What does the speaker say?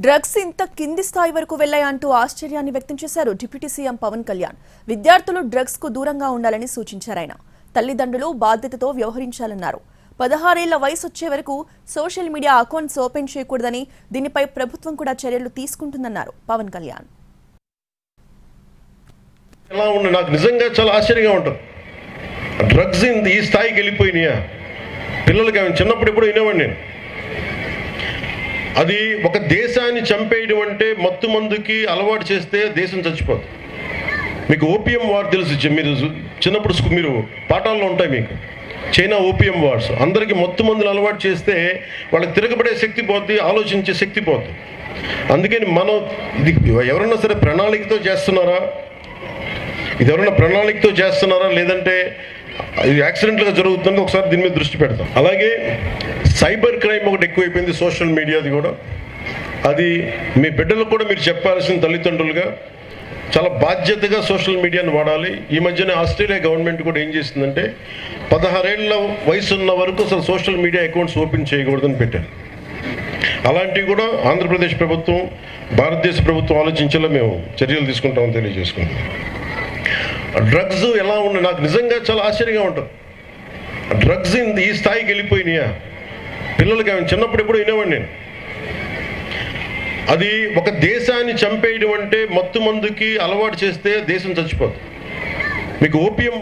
Drugs ఇంత కింది స్థాయి వరకు వెళ్లాయంటూ ఆశ్చర్యాన్ని వ్యక్తం చేశారు డిప్యూటీ సీఎం పవన్ కళ్యాణ్. విద్యార్థులు డ్రగ్స్ కు దూరంగా ఉండాలని సూచించారాయన. తల్లిదండ్రులు బాధ్యతతో వ్యవహరించాలన్నారు. 16 ఏళ్ల వయసు వచ్చే వరకు సోషల్ మీడియా అకౌంట్స్ ఓపెన్ చేయకూడదని, దీనిపై ప్రభుత్వం కూడా చర్యలు తీసుకుంటుందన్నారు పవన్ కళ్యాణ్. ఎలా ఉంది నాకు నిజంగా చాలా ఆశ్చర్యంగా ఉంటుంది. డ్రగ్స్ ఈ స్థాయికి వెళ్ళిపోయినాయా? పిల్లలకి చిన్నప్పుడు ఎప్పుడు వినేవాడిని నేను. అది ఒక దేశాన్ని చంపేయడం అంటే మత్తు మందుకి అలవాటు చేస్తే దేశం చచ్చిపోతుంది. మీకు ఓపియం వార్ తెలుసు, మీరు చిన్నప్పుడు మీరు పాఠాల్లో ఉంటాయి. మీకు చైనా ఓపియం వార్స్, అందరికీ మత్తు మందులు అలవాటు చేస్తే వాళ్ళకి తిరగబడే శక్తి పోద్ది, ఆలోచించే శక్తి పోద్ది. అందుకని మనం ఇది ఎవరన్నా సరే ప్రణాళికతో చేస్తున్నారా, ఇది ఎవరైనా ప్రణాళికతో చేస్తున్నారా లేదంటే ఇది యాక్సిడెంట్గా జరుగుతుందో ఒకసారి దీని మీద దృష్టి పెడతాం. అలాగే సైబర్ క్రైమ్ ఒకటి ఎక్కువైపోయింది, సోషల్ మీడియాది కూడా. అది మీ బిడ్డలకు కూడా మీరు చెప్పాల్సిన తల్లిదండ్రులుగా చాలా బాధ్యతగా సోషల్ మీడియాను వాడాలి. ఈ మధ్యనే ఆస్ట్రేలియా గవర్నమెంట్ కూడా ఏం చేసిందంటే 16 ఏళ్ల వయసు ఉన్న వరకు అసలు సోషల్ మీడియా అకౌంట్స్ ఓపెన్ చేయకూడదని పెట్టారు. అలాంటివి కూడా ఆంధ్రప్రదేశ్ ప్రభుత్వం, భారతదేశ ప్రభుత్వం ఆలోచించేలా మేము చర్యలు తీసుకుంటామని తెలియజేసుకుంటాం. డ్రగ్స్ ఎలా ఉంది నాకు నిజంగా చాలా ఆశ్చర్యంగా ఉంటుంది. డ్రగ్స్ ఈ స్థాయికి వెళ్ళిపోయినాయా? పిల్లలకి చిన్నప్పుడు ఎప్పుడు వినేవాడిని నేను. అది ఒక దేశాన్ని చంపేయడం అంటే మత్తు మందుకి అలవాటు చేస్తే దేశం చచ్చిపోతుంది. మీకు ఓపియం